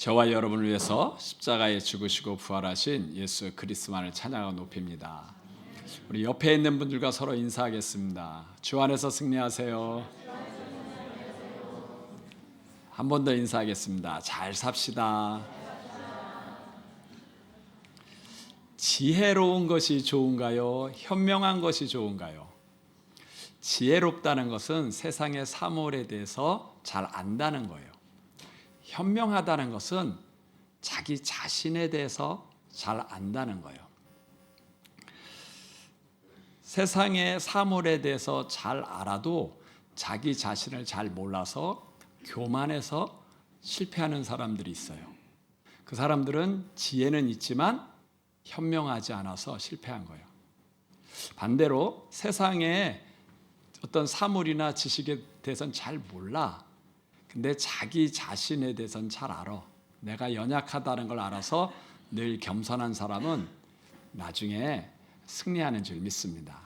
저와 여러분을 위해서 십자가에 죽으시고 부활하신 예수 그리스도만을 찬양하고 높입니다. 우리 옆에 있는 분들과 서로 인사하겠습니다. 주 안에서 승리하세요. 한 번 더 인사하겠습니다. 잘 삽시다. 지혜로운 것이 좋은가요? 현명한 것이 좋은가요? 지혜롭다는 것은 세상의 사물에 대해서 잘 안다는 거예요. 현명하다는 것은 자기 자신에 대해서 잘 안다는 거예요. 세상의 사물에 대해서 잘 알아도 자기 자신을 잘 몰라서 교만해서 실패하는 사람들이 있어요. 그 사람들은 지혜는 있지만 현명하지 않아서 실패한 거예요. 반대로 세상에 어떤 사물이나 지식에 대해서는 잘 몰라. 근데 자기 자신에 대해서는 잘 알아. 내가 연약하다는 걸 알아서 늘 겸손한 사람은 나중에 승리하는 줄 믿습니다.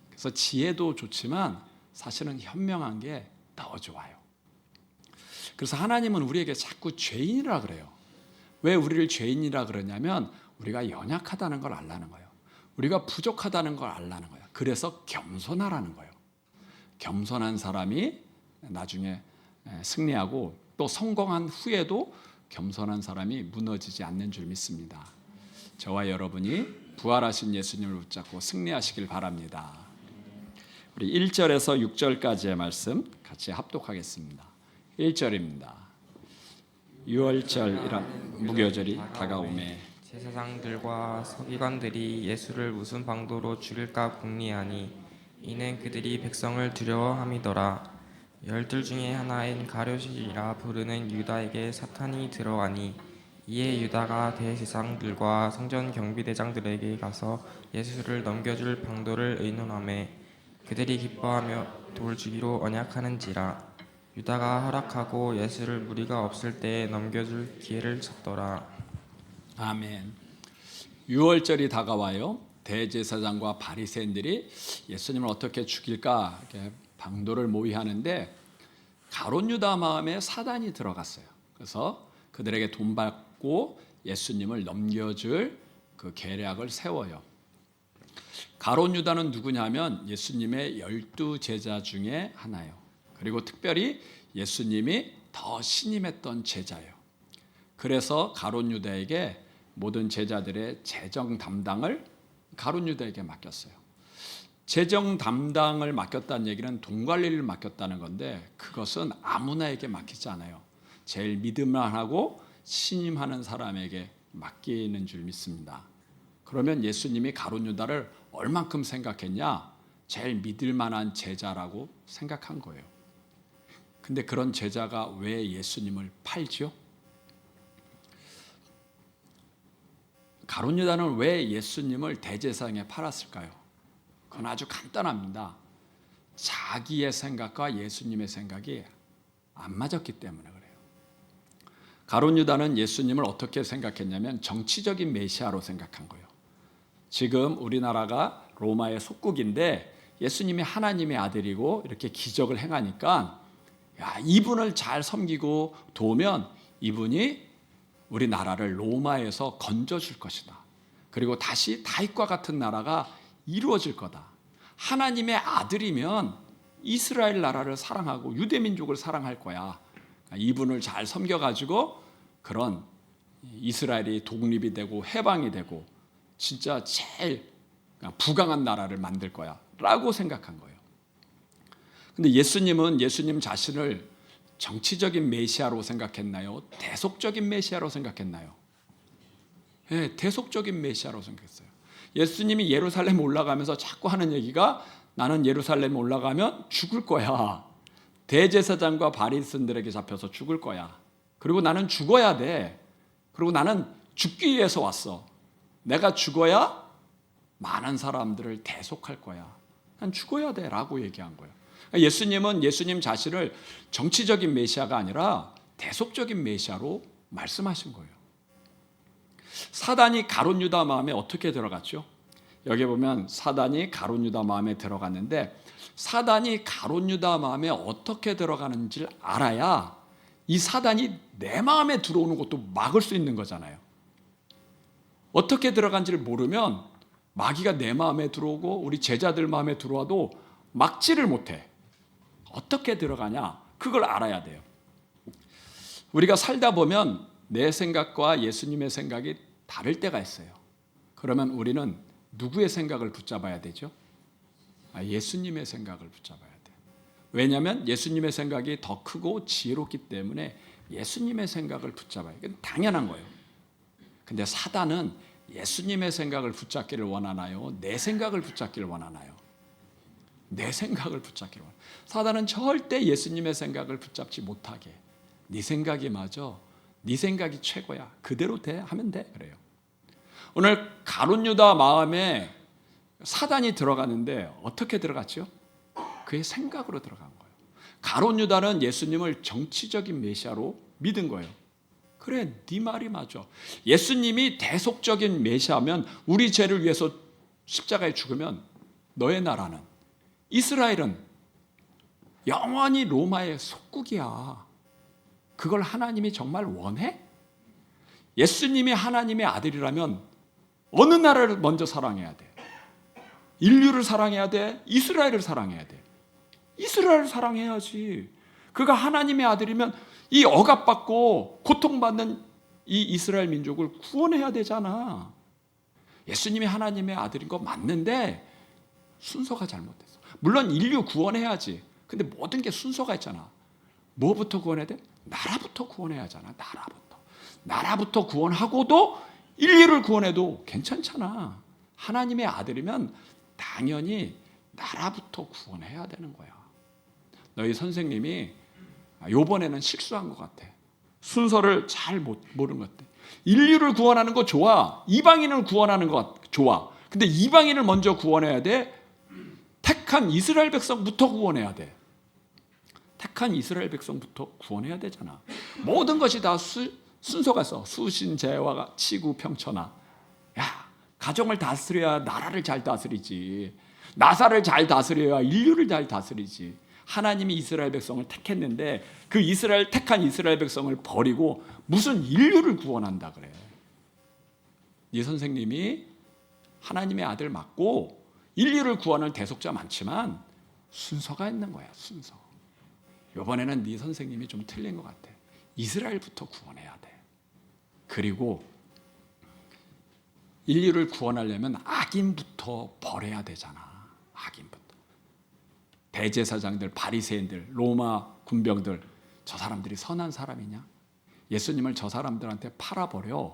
그래서 지혜도 좋지만 사실은 현명한 게 더 좋아요. 그래서 하나님은 우리에게 자꾸 죄인이라 그래요. 왜 우리를 죄인이라 그러냐면 우리가 연약하다는 걸 알라는 거예요. 우리가 부족하다는 걸 알라는 거예요. 그래서 겸손하라는 거예요. 겸손한 사람이 나중에 승리하고 또 성공한 후에도 겸손한 사람이 무너지지 않는 줄 믿습니다. 저와 여러분이 부활하신 예수님을 붙잡고 승리하시길 바랍니다. 우리 1절에서 6절까지의 말씀 같이 합독하겠습니다. 1절입니다. 유월절이란 무교절이 다가오매 제사장들과 서기관들이 예수를 무슨 방도로 죽일까 궁리하니 이는 그들이 백성을 두려워함이더라. 12 중에 하나인 가룟이라 부르는 유다에게 사탄이 들어가니 이에 유다가 대제사장들과 성전 경비대장들에게 가서 예수를 넘겨줄 방도를 의논하매 그들이 기뻐하며 돌 주기로 언약하는지라. 유다가 허락하고 예수를 무리가 없을 때에 넘겨줄 기회를 찾더라. 아멘. 유월절이 다가와요. 대제사장과 바리새인들이 예수님을 어떻게 죽일까 이렇게 방도를 모의하는데 가룟 유다 마음에 사단이 들어갔어요. 그래서 그들에게 돈 받고 예수님을 넘겨줄 그 계략을 세워요. 가룟 유다는 누구냐면 예수님의 12 제자 중에 하나예요. 그리고 특별히 예수님이 더 신임했던 제자예요. 그래서 가룟 유다에게 모든 제자들의 재정 담당을 가룟 유다에게 맡겼어요. 재정 담당을 맡겼다는 얘기는 돈 관리를 맡겼다는 건데 그것은 아무나에게 맡기지 않아요. 제일 믿음만 하고 신임하는 사람에게 맡기는 줄 믿습니다. 그러면 예수님이 가룟 유다를 얼만큼 생각했냐? 제일 믿을 만한 제자라고 생각한 거예요. 근데 그런 제자가 왜 예수님을 팔죠? 가룟 유다는 왜 예수님을 대제사장에 팔았을까요? 그건 아주 간단합니다. 자기의 생각과 예수님의 생각이 안 맞았기 때문에 그래요. 가룟 유다는 예수님을 어떻게 생각했냐면 정치적인 메시아로 생각한 거예요. 지금 우리나라가 로마의 속국인데 예수님이 하나님의 아들이고 이렇게 기적을 행하니까 야, 이분을 잘 섬기고 도우면 이분이 우리나라를 로마에서 건져줄 것이다. 그리고 다시 다윗과 같은 나라가 이루어질 거다. 하나님의 아들이면 이스라엘 나라를 사랑하고 유대민족을 사랑할 거야. 이분을 잘 섬겨가지고 그런 이스라엘이 독립이 되고 해방이 되고 진짜 제일 부강한 나라를 만들 거야 라고 생각한 거예요. 근데 예수님은 예수님 자신을 정치적인 메시아로 생각했나요? 대속적인 메시아로 생각했나요? 네, 대속적인 메시아로 생각했어요. 예수님이 예루살렘 올라가면서 자꾸 하는 얘기가 나는 예루살렘 올라가면 죽을 거야. 대제사장과 바리새인들에게 잡혀서 죽을 거야. 그리고 나는 죽어야 돼. 그리고 나는 죽기 위해서 왔어. 내가 죽어야 많은 사람들을 대속할 거야. 난 죽어야 돼 라고 얘기한 거예요. 예수님은 예수님 자신을 정치적인 메시아가 아니라 대속적인 메시아로 말씀하신 거예요. 사단이 가룟 유다 마음에 어떻게 들어갔죠? 여기 보면 사단이 가룟 유다 마음에 들어갔는데 사단이 가룟 유다 마음에 어떻게 들어가는지를 알아야 이 사단이 내 마음에 들어오는 것도 막을 수 있는 거잖아요. 어떻게 들어간지를 모르면 마귀가 내 마음에 들어오고 우리 제자들 마음에 들어와도 막지를 못해. 어떻게 들어가냐? 그걸 알아야 돼요. 우리가 살다 보면 내 생각과 예수님의 생각이 다를 때가 있어요. 그러면 우리는 누구의 생각을 붙잡아야 되죠? 예수님의 생각을 붙잡아야 돼요. 왜냐하면 예수님의 생각이 더 크고 지혜롭기 때문에 예수님의 생각을 붙잡아야 돼요. 당연한 거예요. 근데 사단은 예수님의 생각을 붙잡기를 원하나요? 내 생각을 붙잡기를 원하나요? 내 생각을 붙잡기를 원해요. 사단은 절대 예수님의 생각을 붙잡지 못하게. 네 생각이 맞아. 네 생각이 최고야. 그대로 돼 하면 돼. 그래요. 오늘 가룟 유다 마음에 사단이 들어갔는데 어떻게 들어갔죠? 그의 생각으로 들어간 거예요. 가룟 유다는 예수님을 정치적인 메시아로 믿은 거예요. 그래, 네 말이 맞아. 예수님이 대속적인 메시아면 우리 죄를 위해서 십자가에 죽으면 너의 나라는 이스라엘은 영원히 로마의 속국이야. 그걸 하나님이 정말 원해? 예수님이 하나님의 아들이라면 어느 나라를 먼저 사랑해야 돼? 인류를 사랑해야 돼? 이스라엘을 사랑해야 돼? 이스라엘을 사랑해야지. 그가 하나님의 아들이면 이 억압받고 고통받는 이 이스라엘 민족을 구원해야 되잖아. 예수님이 하나님의 아들인 거 맞는데 순서가 잘못됐어. 물론 인류 구원해야지. 근데 모든 게 순서가 있잖아. 뭐부터 구원해야 돼? 나라부터 구원해야 하잖아. 나라부터 구원하고도 인류를 구원해도 괜찮잖아. 하나님의 아들이면 당연히 나라부터 구원해야 되는 거야. 너희 선생님이 요번에는 실수한 것 같아. 순서를 잘 모르는 것 같아. 인류를 구원하는 거 좋아. 이방인을 구원하는 거 좋아. 근데 이방인을 먼저 구원해야 돼. 택한 이스라엘 백성부터 구원해야 돼. 택한 이스라엘 백성부터 구원해야 되잖아. 모든 것이 다 순서가 있어. 수신제와 치구 평천하. 야, 가정을 다스려야 나라를 잘 다스리지. 나사를 잘 다스려야 인류를 잘 다스리지. 하나님이 이스라엘 백성을 택했는데 그 택한 이스라엘 백성을 버리고 무슨 인류를 구원한다 그래. 네 선생님이 하나님의 아들 맞고 인류를 구원할 대속자 많지만 순서가 있는 거야. 순서. 이번에는 네 선생님이 좀 틀린 것 같아. 이스라엘부터 구원해야 돼. 그리고 인류를 구원하려면 악인부터 버려야 되잖아. 악인부터. 대제사장들, 바리새인들, 로마 군병들, 저 사람들이 선한 사람이냐? 예수님을 저 사람들한테 팔아버려.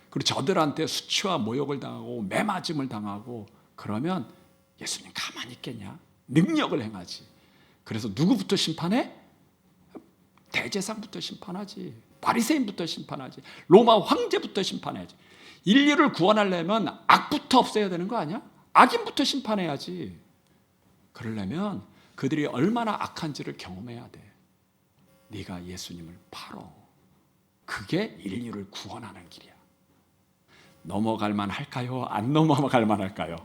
그리고 저들한테 수치와 모욕을 당하고 매맞음을 당하고 그러면 예수님 가만히 있겠냐? 능력을 행하지. 그래서 누구부터 심판해? 대제사장부터 심판하지. 바리새인부터 심판하지. 로마 황제부터 심판해야지. 인류를 구원하려면 악부터 없애야 되는 거 아니야? 악인부터 심판해야지. 그러려면 그들이 얼마나 악한지를 경험해야 돼. 네가 예수님을 팔어. 그게 인류를 구원하는 길이야. 넘어갈 만할까요? 안 넘어갈 만할까요?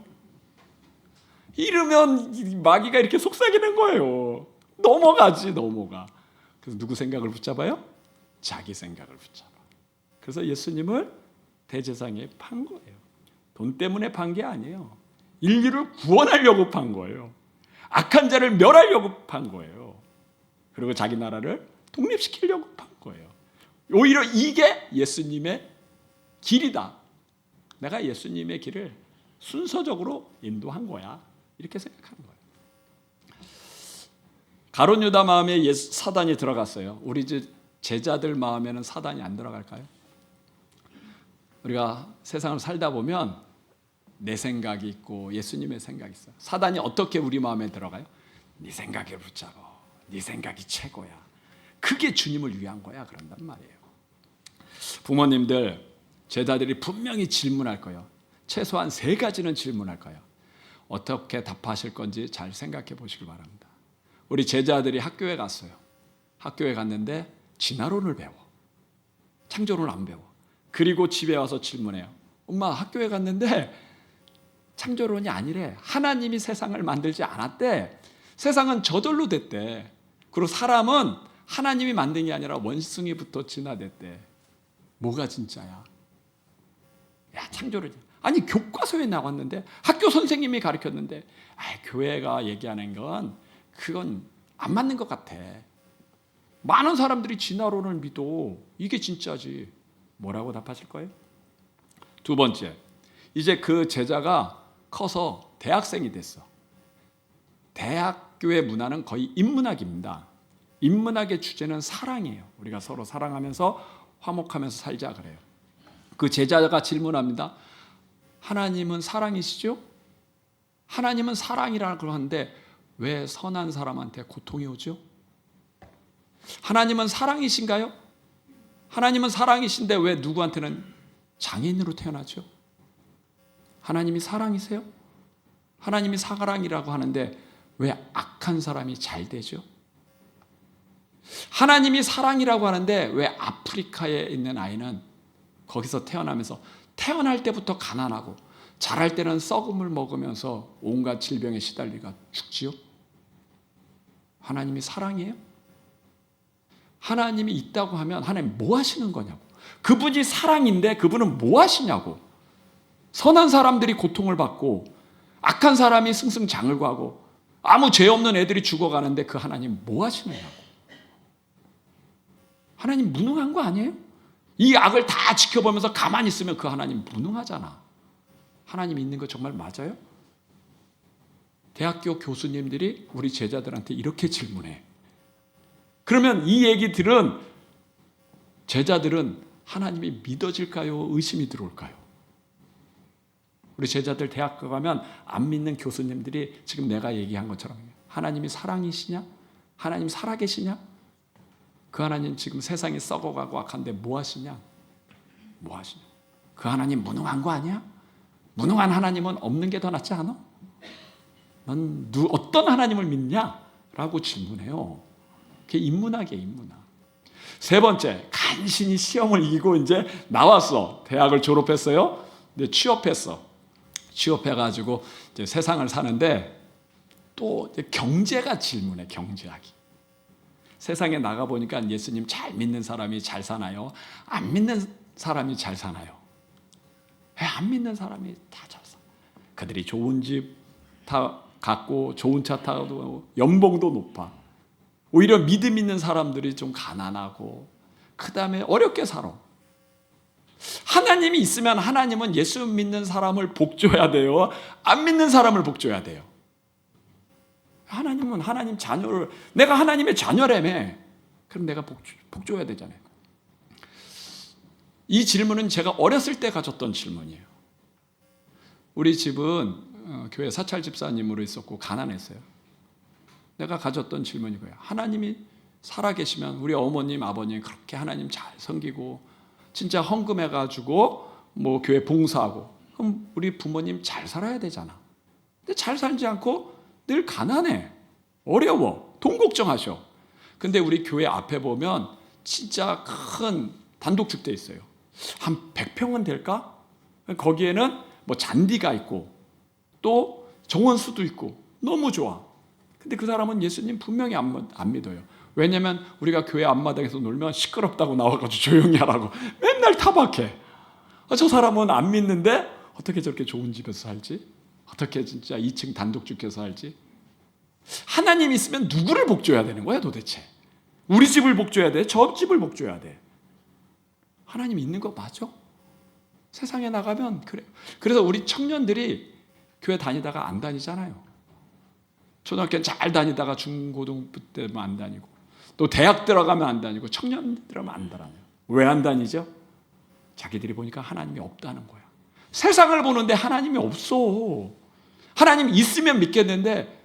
이러면 마귀가 이렇게 속삭이는 거예요. 넘어가. 그래서 누구 생각을 붙잡아요? 자기 생각을 붙잡아. 그래서 예수님을 대제사장에 판 거예요. 돈 때문에 판 게 아니에요. 인류를 구원하려고 판 거예요. 악한 자를 멸하려고 판 거예요. 그리고 자기 나라를 독립시키려고 판 거예요. 오히려 이게 예수님의 길이다. 내가 예수님의 길을 순서적으로 인도한 거야. 이렇게 생각하는 거예요. 가룟 유다 마음에 사단이 들어갔어요. 우리 제자들 마음에는 사단이 안 들어갈까요? 우리가 세상을 살다 보면 내 생각이 있고 예수님의 생각이 있어요. 사단이 어떻게 우리 마음에 들어가요? 네 생각을 붙잡아. 네 생각이 최고야. 그게 주님을 위한 거야. 그런단 말이에요. 부모님들, 제자들이 분명히 질문할 거예요. 최소한 3가지는 질문할 거예요. 어떻게 답하실 건지 잘 생각해 보시길 바랍니다. 우리 제자들이 학교에 갔어요. 학교에 갔는데 진화론을 배워. 창조론을 안 배워. 그리고 집에 와서 질문해요. 엄마, 학교에 갔는데 창조론이 아니래. 하나님이 세상을 만들지 않았대. 세상은 저절로 됐대. 그리고 사람은 하나님이 만든 게 아니라 원숭이부터 진화됐대. 뭐가 진짜야? 야, 창조를. 아니, 교과서에 나왔는데, 학교 선생님이 가르쳤는데, 교회가 얘기하는 건 그건 안 맞는 것 같아. 많은 사람들이 진화론을 믿어. 이게 진짜지. 뭐라고 답하실 거예요? 두 번째, 이제 그 제자가 커서 대학생이 됐어. 대학교의 문화는 거의 인문학입니다. 인문학의 주제는 사랑이에요. 우리가 서로 사랑하면서 화목하면서 살자 그래요. 그 제자가 질문합니다. 하나님은 사랑이시죠? 하나님은 사랑이라고 하는데 왜 선한 사람한테 고통이 오죠? 하나님은 사랑이신가요? 하나님은 사랑이신데 왜 누구한테는 장애인으로 태어나죠? 하나님이 사랑이세요? 하나님이 사랑이라고 하는데 왜 악한 사람이 잘 되죠? 하나님이 사랑이라고 하는데 왜 아프리카에 있는 아이는 거기서 태어나면서 태어날 때부터 가난하고 자랄 때는 썩음을 먹으면서 온갖 질병에 시달리가 죽지요? 하나님이 사랑이에요? 하나님이 있다고 하면 하나님 뭐 하시는 거냐고. 그분이 사랑인데 그분은 뭐 하시냐고. 선한 사람들이 고통을 받고 악한 사람이 승승장구하고 아무 죄 없는 애들이 죽어가는데 그 하나님 뭐 하시느냐고. 하나님 무능한 거 아니에요? 이 악을 다 지켜보면서 가만히 있으면 그 하나님 무능하잖아. 하나님 있는 거 정말 맞아요? 대학교 교수님들이 우리 제자들한테 이렇게 질문해. 그러면 이 얘기 들은 제자들은 하나님이 믿어질까요? 의심이 들어올까요? 우리 제자들 대학교 가면 안 믿는 교수님들이 지금 내가 얘기한 것처럼 하나님이 사랑이시냐? 하나님 살아계시냐? 그 하나님 지금 세상이 썩어가고 악한데 뭐 하시냐? 뭐 하시냐? 그 하나님 무능한 거 아니야? 무능한 하나님은 없는 게 더 낫지 않아? 넌 어떤 하나님을 믿냐? 라고 질문해요. 그게 인문학이에요, 인문학. 세 번째, 간신히 시험을 이기고 이제 나왔어. 대학을 졸업했어요. 근데 취업했어. 취업해가지고 이제 세상을 사는데 또 이제 경제가 질문해, 경제학이. 세상에 나가보니까 예수님 잘 믿는 사람이 잘 사나요? 안 믿는 사람이 잘 사나요? 왜 안 믿는 사람이 다 잘 사? 그들이 좋은 집 다 갖고 좋은 차 타고 연봉도 높아. 오히려 믿음 있는 사람들이 좀 가난하고 그 다음에 어렵게 살아. 하나님이 있으면 하나님은 예수 믿는 사람을 복줘야 돼요? 안 믿는 사람을 복줘야 돼요? 하나님은 하나님 자녀를, 내가 하나님의 자녀라며. 그럼 내가 복줘야 되잖아요. 이 질문은 제가 어렸을 때 가졌던 질문이에요. 우리 집은 교회 사찰 집사님으로 있었고 가난했어요. 내가 가졌던 질문이 뭐예요? 하나님이 살아계시면 우리 어머님, 아버님 그렇게 하나님 잘 섬기고 진짜 헌금해가지고 뭐 교회 봉사하고 그럼 우리 부모님 잘 살아야 되잖아. 근데 잘 살지 않고 늘 가난해. 어려워. 돈 걱정하셔. 근데 우리 교회 앞에 보면 진짜 큰 단독주택 있어요. 한 100평은 될까? 거기에는 뭐 잔디가 있고 또 정원수도 있고 너무 좋아. 근데 그 사람은 예수님 분명히 안 믿어요. 왜냐면 우리가 교회 앞마당에서 놀면 시끄럽다고 나와가지고 조용히 하라고 맨날 타박해. 저 사람은 안 믿는데 어떻게 저렇게 좋은 집에서 살지? 어떻게 진짜 2층 단독주택에서 살지? 하나님 있으면 누구를 복줘야 되는 거야 도대체? 우리 집을 복줘야 돼? 저 집을 복줘야 돼? 하나님 있는 거 맞아? 세상에 나가면 그래. 그래서 우리 청년들이 교회 다니다가 안 다니잖아요. 초등학교 잘 다니다가 중고등부 때만 안 다니고 또 대학 들어가면 안 다니고 청년 들어가면 안 다녀요. 왜 안 다니죠? 자기들이 보니까 하나님이 없다는 거야. 세상을 보는데 하나님이 없어. 하나님 있으면 믿겠는데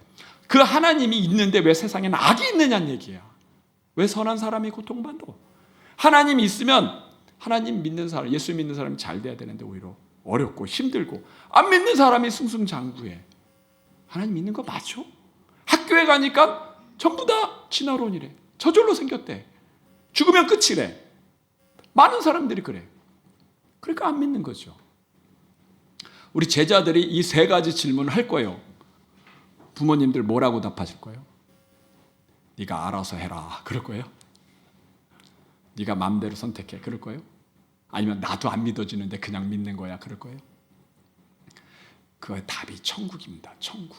그 하나님이 있는데 왜 세상에는 악이 있느냐는 얘기야. 왜 선한 사람이 고통받아? 하나님이 있으면 하나님 믿는 사람, 예수 믿는 사람이 잘 돼야 되는데 오히려 어렵고 힘들고 안 믿는 사람이 승승장구해. 하나님 믿는 거 맞죠? 학교에 가니까 전부 다 진화론이래. 저절로 생겼대. 죽으면 끝이래. 많은 사람들이 그래. 그러니까 안 믿는 거죠. 우리 제자들이 이 세 가지 질문을 할 거예요. 부모님들 뭐라고 답하실 거예요? 네가 알아서 해라. 그럴 거예요? 네가 마음대로 선택해. 그럴 거예요? 아니면 나도 안 믿어지는데 그냥 믿는 거야. 그럴 거예요? 그 답이 천국입니다. 천국.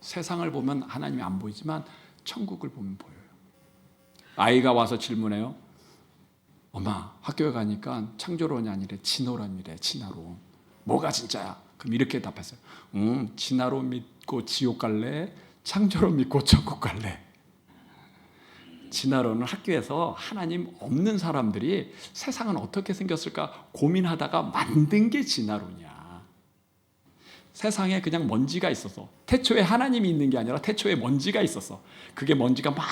세상을 보면 하나님이 안 보이지만 천국을 보면 보여요. 아이가 와서 질문해요. 엄마, 학교에 가니까 창조론이 아니래 진화론이래. 진화론. 뭐가 진짜야? 그럼 이렇게 답했어요. 진화론 믿고 지옥 갈래? 창조론 믿고 천국 갈래? 진화론은 학교에서 하나님 없는 사람들이 세상은 어떻게 생겼을까 고민하다가 만든 게 진화론이야. 세상에 그냥 먼지가 있어서, 태초에 하나님이 있는 게 아니라 태초에 먼지가 있었어. 그게 먼지가 막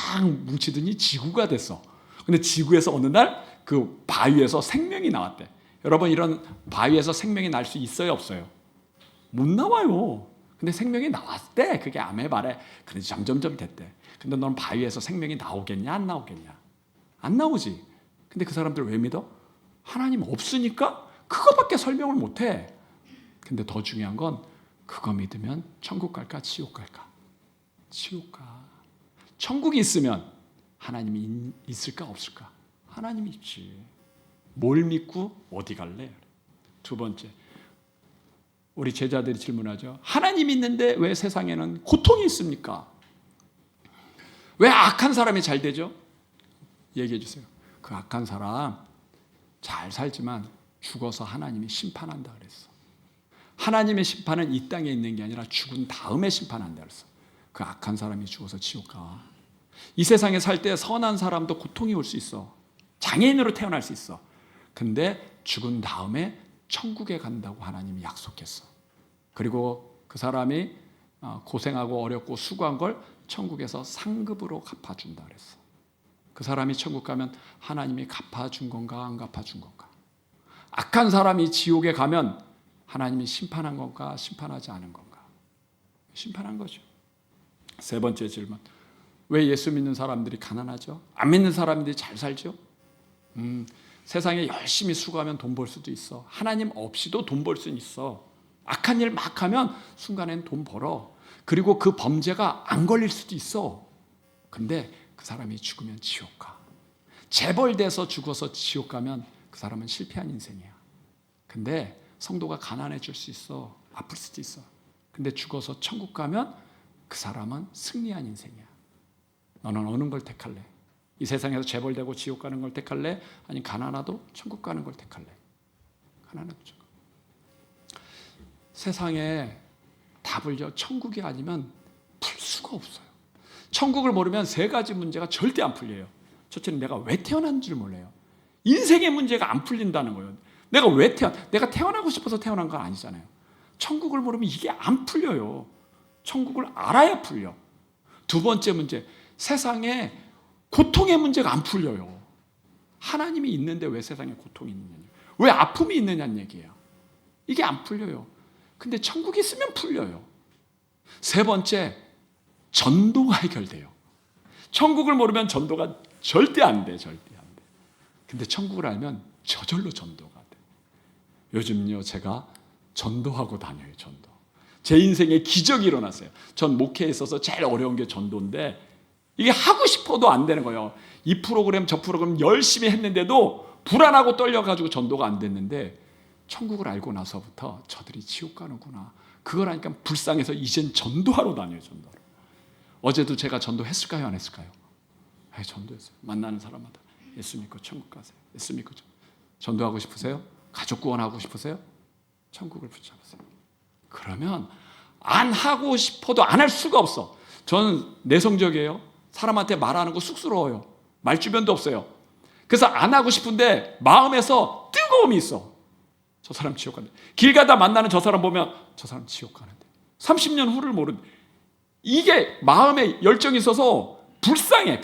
뭉치더니 지구가 됐어. 근데 지구에서 어느 날 그 바위에서 생명이 나왔대. 여러분, 이런 바위에서 생명이 날 수 있어요, 없어요? 못 나와요. 근데 생명이 나왔대. 그게 아메바래. 근데 점점점 됐대. 근데 넌 바위에서 생명이 나오겠냐, 안 나오겠냐? 안 나오지. 근데 그 사람들 왜 믿어? 하나님 없으니까 그거밖에 설명을 못 해. 근데 더 중요한 건 그거 믿으면 천국 갈까, 지옥 갈까? 지옥 가. 천국이 있으면 하나님이 있을까, 없을까? 하나님이 있지. 뭘 믿고 어디 갈래? 두 번째, 우리 제자들이 질문하죠. 하나님 있는데 왜 세상에는 고통이 있습니까? 왜 악한 사람이 잘 되죠? 얘기해 주세요. 그 악한 사람 잘 살지만 죽어서 하나님이 심판한다 그랬어. 하나님의 심판은 이 땅에 있는 게 아니라 죽은 다음에 심판한다 그랬어. 그 악한 사람이 죽어서 지옥 가. 이 세상에 살 때 선한 사람도 고통이 올 수 있어. 장애인으로 태어날 수 있어. 근데 죽은 다음에 천국에 간다고 하나님이 약속했어. 그리고 그 사람이 고생하고 어렵고 수고한 걸 천국에서 상급으로 갚아준다 그랬어. 그 사람이 천국 가면 하나님이 갚아준 건가, 안 갚아준 건가? 악한 사람이 지옥에 가면 하나님이 심판한 건가, 심판하지 않은 건가? 심판한 거죠. 세 번째 질문. 왜 예수 믿는 사람들이 가난하죠? 안 믿는 사람들이 잘 살죠? 세상에 열심히 수고하면 돈 벌 수도 있어. 하나님 없이도 돈 벌 수는 있어. 악한 일 막 하면 순간엔 돈 벌어. 그리고 그 범죄가 안 걸릴 수도 있어. 근데 그 사람이 죽으면 지옥 가. 재벌돼서 죽어서 지옥 가면 그 사람은 실패한 인생이야. 근데 성도가 가난해질 수 있어. 아플 수도 있어. 근데 죽어서 천국 가면 그 사람은 승리한 인생이야. 너는 어느 걸 택할래? 이 세상에서 재벌되고 지옥 가는 걸 택할래? 아니면 가난하도 천국 가는 걸 택할래? 가난하도 천국. 세상에 답을요, 천국이 아니면 풀 수가 없어요. 천국을 모르면 세 가지 문제가 절대 안 풀려요. 첫째는 내가 왜 태어난 줄 몰라요. 인생의 문제가 안 풀린다는 거예요. 내가 태어나고 싶어서 태어난 건 아니잖아요. 천국을 모르면 이게 안 풀려요. 천국을 알아야 풀려. 두 번째 문제, 세상에 고통의 문제가 안 풀려요. 하나님이 있는데 왜 세상에 고통이 있느냐, 왜 아픔이 있느냐는 얘기예요. 이게 안 풀려요. 근데 천국이 있으면 풀려요. 세 번째, 전도가 해결돼요. 천국을 모르면 전도가 절대 안 돼. 절대 안 돼. 근데 천국을 알면 저절로 전도가 돼. 요즘요, 제가 전도하고 다녀요. 전도. 제 인생에 기적이 일어났어요. 전 목회에 있어서 제일 어려운 게 전도인데 이게 하고 싶어도 안 되는 거예요. 이 프로그램 저 프로그램 열심히 했는데도 불안하고 떨려가지고 전도가 안 됐는데 천국을 알고 나서부터 저들이 지옥 가는구나. 그걸 하니까 불쌍해서 이젠 전도하러 다녀요. 전도하러. 어제도 제가 전도했을까요? 안 했을까요? 전도했어요. 만나는 사람마다 예수 믿고 천국 가세요. 예수 믿고 전도하고 싶으세요? 가족 구원하고 싶으세요? 천국을 붙잡으세요. 그러면 안 하고 싶어도 안 할 수가 없어. 저는 내성적이에요. 사람한테 말하는 거 쑥스러워요. 말주변도 없어요. 그래서 안 하고 싶은데 마음에서 뜨거움이 있어. 저 사람 지옥 간다. 길 가다 만나는 저 사람 보면 저 사람 지옥 가는데 30년 후를 모르는, 이게 마음에 열정이 있어서 불쌍해.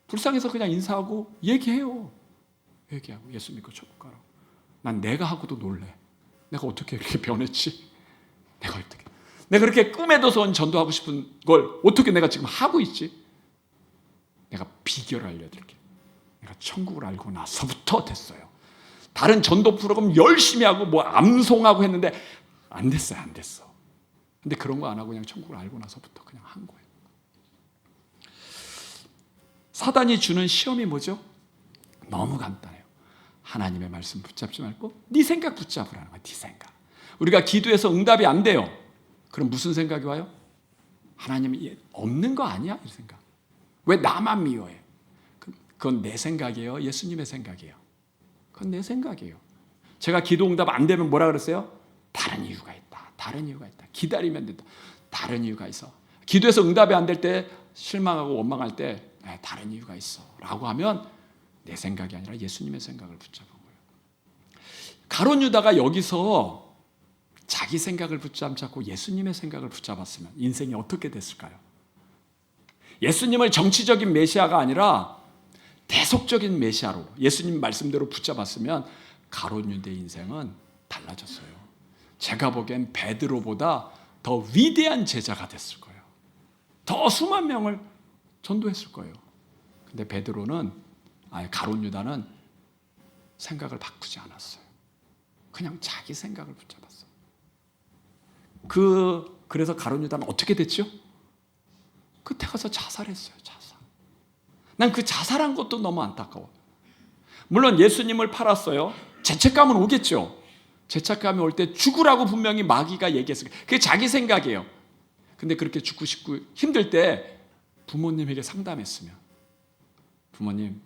불쌍해서 그냥 인사하고 얘기해요. 얘기하고 예수 믿고 천국 가라고. 난 내가 하고도 놀래. 내가 어떻게 이렇게 변했지? 내가 그렇게 꿈에도 전도하고 싶은 걸 어떻게 내가 지금 하고 있지? 내가 비결을 알려드릴게요. 내가 천국을 알고 나서부터 됐어요. 다른 전도 프로그램 열심히 하고 뭐 암송하고 했는데 안 됐어. 근데 그런 거 안 하고 그냥 천국을 알고 나서부터 그냥 한 거예요. 사단이 주는 시험이 뭐죠? 너무 간단해요. 하나님의 말씀 붙잡지 말고 네 생각 붙잡으라는 거야. 네 생각. 우리가 기도해서 응답이 안 돼요. 그럼 무슨 생각이 와요? 하나님이 없는 거 아니야? 이 생각. 왜 나만 미워해? 그건 내 생각이에요? 예수님의 생각이에요? 그건 내 생각이에요. 제가 기도 응답 안 되면 뭐라 그랬어요? 다른 이유가 있다. 다른 이유가 있다. 기다리면 된다. 다른 이유가 있어. 기도해서 응답이 안 될 때 실망하고 원망할 때 다른 이유가 있어 라고 하면 내 생각이 아니라 예수님의 생각을 붙잡은 거예요. 가룟 유다가 여기서 자기 생각을 붙잡지 않고 예수님의 생각을 붙잡았으면 인생이 어떻게 됐을까요? 예수님을 정치적인 메시아가 아니라 대속적인 메시아로 예수님 말씀대로 붙잡았으면 가룟 유다의 인생은 달라졌어요. 제가 보기엔 베드로보다 더 위대한 제자가 됐을 거예요. 더 수만 명을 전도했을 거예요. 근데 가룟 유다는 생각을 바꾸지 않았어요. 그냥 자기 생각을 붙잡았어요. 그래서 가룟 유다는 어떻게 됐죠? 그때 가서 자살했어요. 자살. 난 그 자살한 것도 너무 안타까워. 물론 예수님을 팔았어요. 죄책감은 오겠죠. 죄책감이 올 때 죽으라고 분명히 마귀가 얘기했어요. 그게 자기 생각이에요. 근데 그렇게 죽고 싶고 힘들 때 부모님에게 상담했으면, 부모님,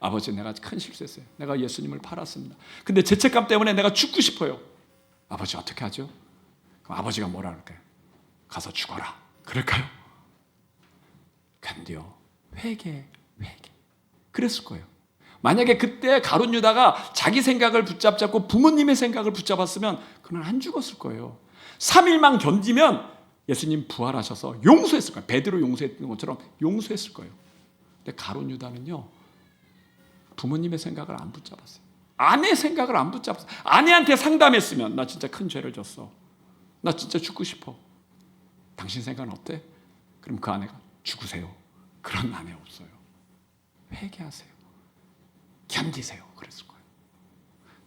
아버지, 내가 큰 실수했어요. 내가 예수님을 팔았습니다. 근데 죄책감 때문에 내가 죽고 싶어요. 아버지 어떻게 하죠? 그럼 아버지가 뭐라 그럴까요? 가서 죽어라. 그럴까요? 근데요, 회개. 그랬을 거예요. 만약에 그때 가룟 유다가 자기 생각을 붙잡지 않고 부모님의 생각을 붙잡았으면 그는 안 죽었을 거예요. 3일만 견디면 예수님 부활하셔서 용서했을 거예요. 베드로 용서했던 것처럼 용서했을 거예요. 근데 가룟 유다는요, 부모님의 생각을 안 붙잡았어요. 아내 생각을 안 붙잡았어요. 아내한테 상담했으면 나 진짜 큰 죄를 졌어. 나 진짜 죽고 싶어. 당신 생각은 어때? 그럼 그 아내가 죽으세요. 그런 아내 없어요. 회개하세요. 견디세요. 그랬을 거예요.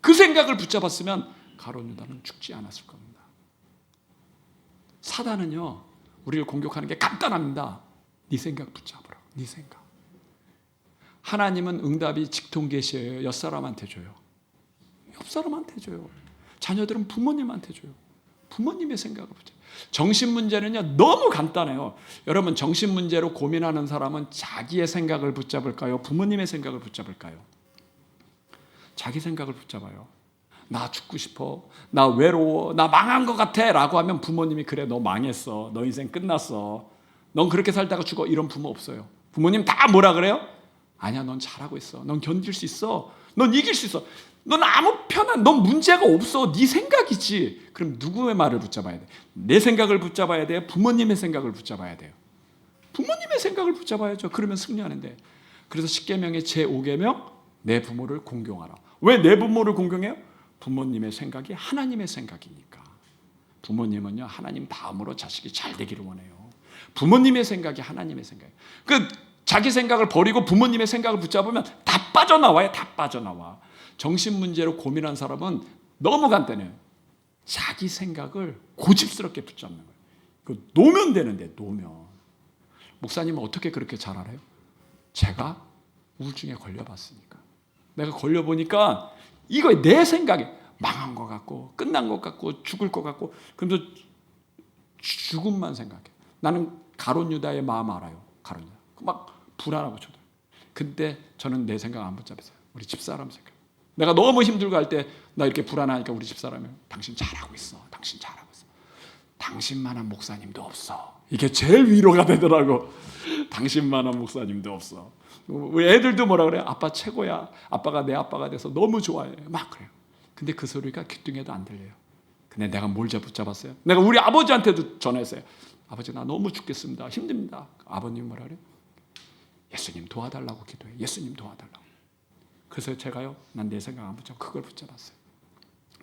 그 생각을 붙잡았으면 가룟 유다는 죽지 않았을 겁니다. 사단은요, 우리를 공격하는 게 간단합니다. 네 생각 붙잡으라. 네 생각. 하나님은 응답이 직통계시예요. 옆사람한테 줘요. 옆사람한테 줘요. 자녀들은 부모님한테 줘요. 부모님의 생각을 붙잡아요. 정신 문제는요, 너무 간단해요. 여러분, 정신 문제로 고민하는 사람은 자기의 생각을 붙잡을까요? 부모님의 생각을 붙잡을까요? 자기 생각을 붙잡아요. 나 죽고 싶어. 나 외로워. 나 망한 것 같아. 라고 하면 부모님이 그래, 너 망했어. 너 인생 끝났어. 넌 그렇게 살다가 죽어. 이런 부모 없어요. 부모님 다 뭐라 그래요? 아니야, 넌 잘하고 있어. 넌 견딜 수 있어. 넌 이길 수 있어. 넌 아무 넌 문제가 없어. 네 생각이지. 그럼 누구의 말을 붙잡아야 돼? 내 생각을 붙잡아야 돼요? 부모님의 생각을 붙잡아야 돼요? 부모님의 생각을 붙잡아야죠. 그러면 승리하는데. 그래서 십계명의 제5계명, 내 부모를 공경하라. 왜 내 부모를 공경해요? 부모님의 생각이 하나님의 생각이니까. 부모님은요, 하나님 다음으로 자식이 잘 되기를 원해요. 부모님의 생각이 하나님의 생각이에요. 자기 생각을 버리고 부모님의 생각을 붙잡으면 다 빠져나와요. 다 빠져나와. 정신 문제로 고민한 사람은 너무 간단해요. 자기 생각을 고집스럽게 붙잡는 거예요. 놓으면 되는데, 놓으면. 목사님은 어떻게 그렇게 잘 알아요? 제가 우울증에 걸려봤으니까. 내가 걸려보니까 이거 내 생각에 망한 것 같고 끝난 것 같고 죽을 것 같고, 그러면서 죽음만 생각해. 나는 가룟 유다의 마음 알아요. 가룟 유다. 막 불안하고 저도. 근데 저는 내 생각 안 붙잡았어요. 우리 집사람 생각. 내가 너무 힘들고 할 때 나 이렇게 불안하니까 우리 집사람이 당신 잘하고 있어. 당신 잘하고 있어. 당신만한 목사님도 없어. 이게 제일 위로가 되더라고. 당신만한 목사님도 없어. 우리 애들도 뭐라 그래요? 아빠 최고야. 아빠가 내 아빠가 돼서 너무 좋아해. 막 그래요. 근데 그 소리가 귀뚱에도 안 들려요. 근데 내가 뭘 붙잡았어요? 내가 우리 아버지한테도 전화했어요. 아버지, 나 너무 죽겠습니다. 힘듭니다. 아버님 뭐라 그래요? 예수님 도와달라고 기도해. 예수님 도와달라고. 그래서 제가요, 난 내 생각 안 붙잡고 그걸 붙잡았어요.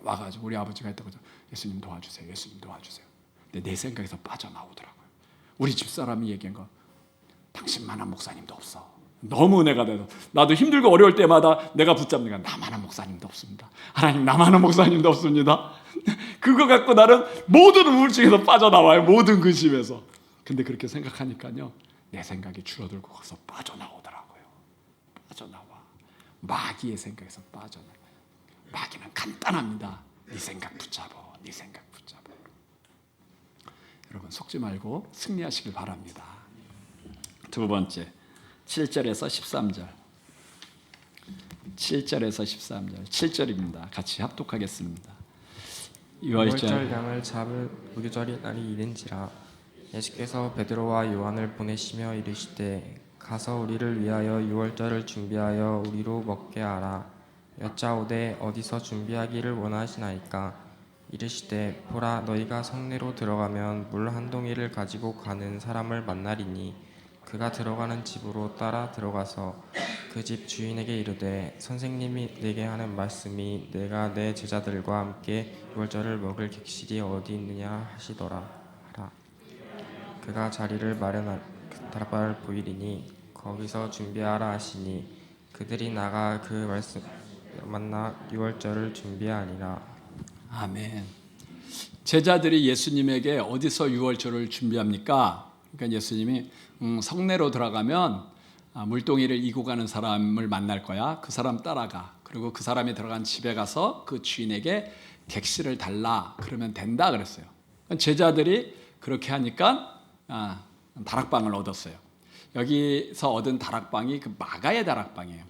와가지고 우리 아버지가 했다고 예수님 도와주세요. 예수님 도와주세요. 근데 내 생각에서 빠져나오더라고요. 우리 집사람이 얘기한 거, 당신만한 목사님도 없어. 너무 은혜가 돼서 나도 힘들고 어려울 때마다 내가 붙잡는 건 나만한 목사님도 없습니다. 하나님, 나만한 목사님도 없습니다. 그거 갖고 나는 모든 우울증에서 빠져나와요. 모든 근심에서. 근데 그렇게 생각하니까요, 내 생각이 줄어들고 거기서 빠져나오더라고요. 빠져나와. 마귀의 생각에서 빠져나가요. 마귀는 간단합니다. 네 생각 붙잡어, 네 생각 붙잡어. 여러분 속지 말고 승리하시길 바랍니다. 두 번째, 7절에서 13절. 7절에서 13절. 7절입니다. 같이 합독하겠습니다. 유월절 양을 잡을 무교절이 날이 이른지라 예수께서 베드로와 요한을 보내시며 이르시되 가서 우리를 위하여 유월절을 준비하여 우리로 먹게 하라. 여짜오되 어디서 준비하기를 원하시나이까. 이르시되 보라, 너희가 성내로 들어가면 물 한 동이를 가지고 가는 사람을 만나리니 그가 들어가는 집으로 따라 들어가서 그 집 주인에게 이르되 선생님이 내게 하는 말씀이 내가 내 제자들과 함께 유월절을 먹을 객실이 어디 있느냐 하시더라 하라. 그가 자리를 마련할 다락방을 보이리니 거기서 준비하라 하시니 그들이 나가 그 말씀 만나 유월절을 준비하니라. 아멘. 제자들이 예수님에게 어디서 유월절을 준비합니까? 그러니까 예수님이 성내로 들어가면 물동이를 이고 가는 사람을 만날 거야. 그 사람 따라가. 그리고 그 사람이 들어간 집에 가서 그 주인에게 객실을 달라. 그러면 된다 그랬어요. 제자들이 그렇게 하니까 다락방을 얻었어요. 여기서 얻은 다락방이 그 마가의 다락방이에요.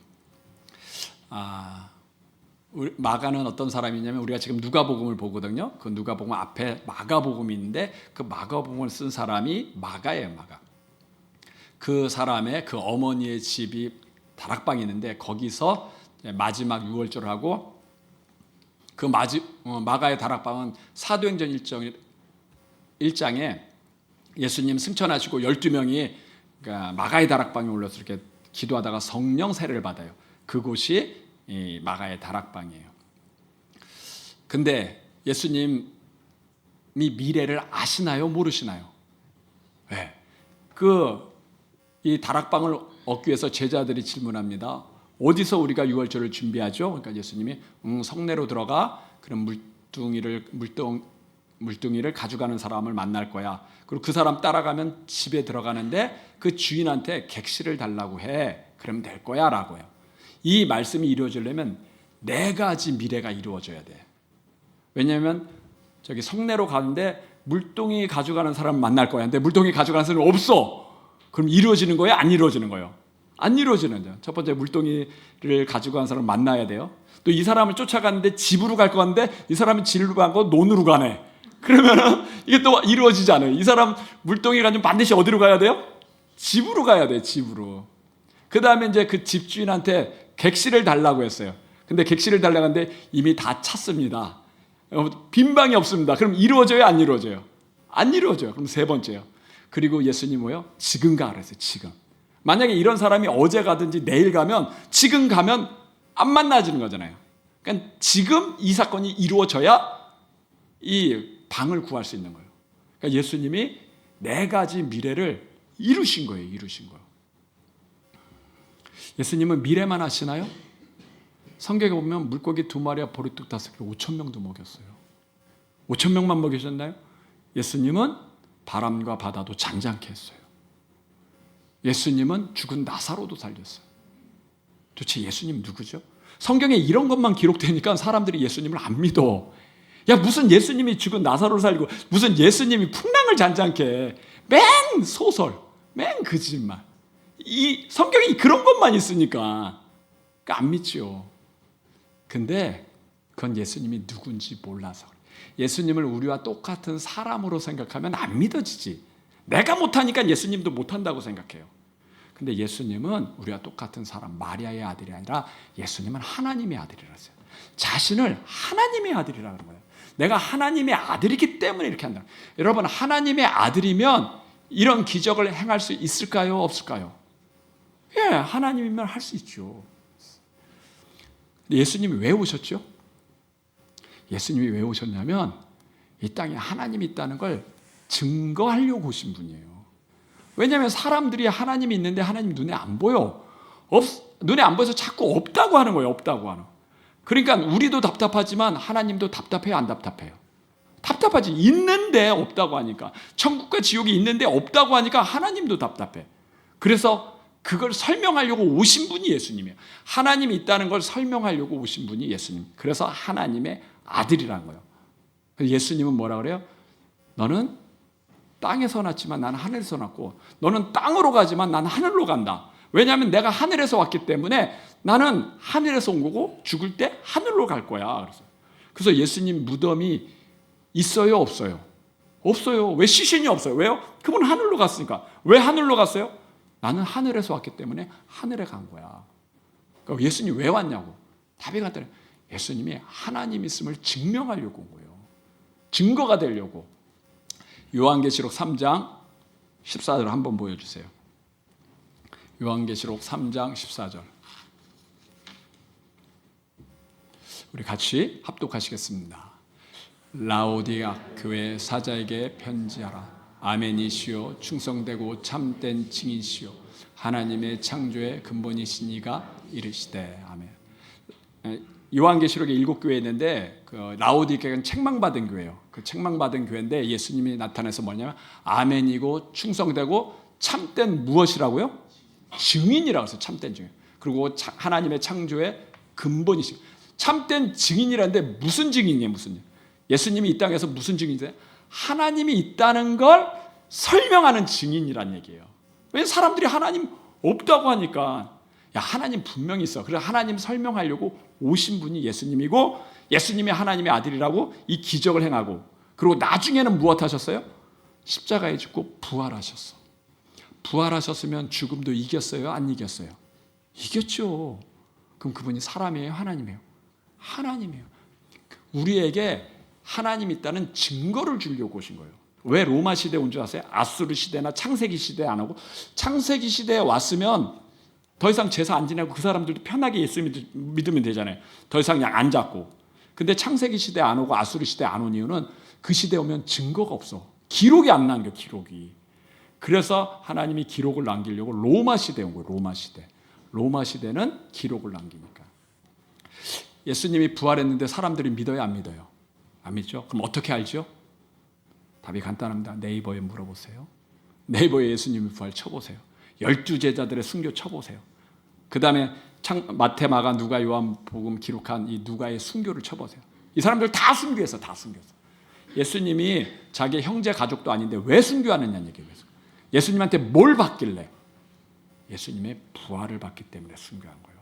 마가는 어떤 사람이냐면 우리가 지금 누가복음을 보거든요. 그 누가복음 앞에 마가복음이 있는데 그 마가복음을 쓴 사람이 마가예요. 마가. 그 사람의 그 어머니의 집이 다락방이 있는데 거기서 마지막 유월절을 하고 그 마가의 다락방은 사도행전 1장에 예수님 승천하시고 12명이 그러니까 마가의 다락방에 올라서 이렇게 기도하다가 성령 세례를 받아요. 그곳이 이 마가의 다락방이에요. 근데 예수님이 미래를 아시나요? 모르시나요? 네. 이 다락방을 얻기 위해서 제자들이 질문합니다. 어디서 우리가 유월절을 준비하죠? 그러니까 예수님이 성내로 들어가 그럼 물동이를 가져가는 사람을 만날 거야. 그리고 그 사람 따라가면 집에 들어가는데 그 주인한테 객실을 달라고 해. 그러면 될 거야 라고요. 이 말씀이 이루어지려면 네 가지 미래가 이루어져야 돼. 왜냐하면 저기 성내로 가는데 물동이 가져가는 사람 만날 거야. 근데 물동이 가져가는 사람이 없어. 그럼 이루어지는 거예요? 안 이루어지는 거예요? 안 이루어지는 거예요. 첫 번째 물동이를 가지고 간 사람을 만나야 돼요. 또 이 사람을 쫓아가는데 집으로 갈 것 같은데 이 사람이 집으로 가고 논으로 가네. 그러면은 이게 또 이루어지지 않아요. 이 사람 물동이 가지고 반드시 어디로 가야 돼요? 집으로 가야 돼요. 집으로. 그 다음에 이제 그 집주인한테 객실을 달라고 했어요. 근데 객실을 달라고 하는데 이미 다 찼습니다. 빈 방이 없습니다. 그럼 이루어져요? 안 이루어져요? 안 이루어져요. 그럼 세 번째요. 그리고 예수님 뭐요? 지금 가 그랬어요. 지금. 만약에 이런 사람이 어제 가든지 내일 가면 지금 가면 안 만나지는 거잖아요. 그러니까 지금 이 사건이 이루어져야 이 방을 구할 수 있는 거예요. 그러니까 예수님이 네 가지 미래를 이루신 거예요. 이루신 거예요. 예수님은 미래만 하시나요? 성경에 보면 물고기 2마리와 보리떡 5개 5,000명도 먹였어요. 5,000명만 먹이셨나요? 예수님은 바람과 바다도 잠잠케 했어요. 예수님은 죽은 나사로도 살렸어요. 도대체 예수님 누구죠? 성경에 이런 것만 기록되니까 사람들이 예수님을 안 믿어. 야, 무슨 예수님이 죽은 나사로를 살리고 무슨 예수님이 풍랑을 잔잔케 해. 맨 소설, 맨 거짓말. 이 성경이 그런 것만 있으니까 안 믿죠. 근데 그건 예수님이 누군지 몰라서. 예수님을 우리와 똑같은 사람으로 생각하면 안 믿어지지. 내가 못하니까 예수님도 못한다고 생각해요. 근데 예수님은 우리와 똑같은 사람, 마리아의 아들이 아니라 예수님은 하나님의 아들이라서요. 자신을 하나님의 아들이라는 거예요. 내가 하나님의 아들이기 때문에 이렇게 한다. 여러분, 하나님의 아들이면 이런 기적을 행할 수 있을까요? 없을까요? 예, 하나님이면 할 수 있죠. 예수님이 왜 오셨죠? 예수님이 왜 오셨냐면 이 땅에 하나님이 있다는 걸 증거하려고 오신 분이에요. 왜냐하면 사람들이 하나님이 있는데 하나님 눈에 안 보여. 눈에 안 보여서 자꾸 없다고 하는 거예요. 없다고 하는. 그러니까 우리도 답답하지만 하나님도 답답해요? 안 답답해요? 답답하지. 있는데 없다고 하니까. 천국과 지옥이 있는데 없다고 하니까 하나님도 답답해. 그래서 그걸 설명하려고 오신 분이 예수님이에요. 하나님이 있다는 걸 설명하려고 오신 분이 예수님. 그래서 하나님의 아들이라는 거예요. 예수님은 뭐라 그래요? 너는 땅에서 났지만 나는 하늘에서 났고, 너는 땅으로 가지만 나는 하늘로 간다. 왜냐하면 내가 하늘에서 왔기 때문에 나는 하늘에서 온 거고 죽을 때 하늘로 갈 거야. 그래서 예수님 무덤이 있어요, 없어요? 없어요. 왜? 시신이 없어요. 왜요? 그분 하늘로 갔으니까. 왜 하늘로 갔어요? 나는 하늘에서 왔기 때문에 하늘에 간 거야. 그러니까 예수님이 왜 왔냐고. 답이 간단해. 예수님이 하나님 있음을 증명하려고 온 거예요. 증거가 되려고. 요한계시록 3장 14절 한번 보여주세요. 요한계시록 3장 14절. 우리 같이 합독하시겠습니다. 라오디아 교회 사자에게 편지하라. 아멘이시요 충성되고 참된 증인시요 하나님의 창조의 근본이시니가 이르시되. 아멘. 요한계시록에 7교회 있는데 그 라오디게는 책망받은 교회예요. 그 책망받은 교회인데 예수님이 나타나서 뭐냐면 아멘이고 충성되고 참된 무엇이라고요? 증인이라고 해서 참된 증인. 그리고 하나님의 창조의 근본이시. 참된 증인이라는데 무슨 증인이에요? 무슨 증인? 예수님이 이 땅에서 무슨 증인이세요? 하나님이 있다는 걸 설명하는 증인이란 얘기예요. 왜 사람들이 하나님 없다고 하니까 야 하나님 분명히 있어. 그래서 하나님 설명하려고 오신 분이 예수님이고 예수님이 하나님의 아들이라고 이 기적을 행하고 그리고 나중에는 무엇 하셨어요? 십자가에 죽고 부활하셨어. 부활하셨으면 죽음도 이겼어요? 안 이겼어요? 이겼죠. 그럼 그분이 사람이에요? 하나님이에요? 하나님이에요. 우리에게 하나님이 있다는 증거를 주려고 오신 거예요. 왜 로마 시대에 온 줄 아세요? 아수르 시대나 창세기 시대에 안 오고 창세기 시대에 왔으면 더 이상 제사 안 지내고 그 사람들도 편하게 예수 믿으면 되잖아요. 더 이상 그냥 안 잡고. 근데 창세기 시대에 안 오고 아수르 시대에 안 온 이유는 그 시대에 오면 증거가 없어. 기록이 안 남겨, 기록이. 그래서 하나님이 기록을 남기려고 로마 시대에 온 거예요. 로마 시대. 로마 시대는 기록을 남기니까. 예수님이 부활했는데 사람들이 믿어요, 안 믿어요? 안 믿죠? 그럼 어떻게 알죠? 답이 간단합니다. 네이버에 물어보세요. 네이버에 예수님의 부활 쳐보세요. 12제자들의 순교 쳐보세요. 그 다음에 마태, 마가, 누가, 요한복음 기록한 이 누가의 순교를 쳐보세요. 이 사람들 다 순교했어. 다 순교했어. 예수님이 자기 형제 가족도 아닌데 왜 순교하느냐는 얘기예요. 예수님한테 뭘 받길래? 예수님의 부활을 받기 때문에 순교한 거예요.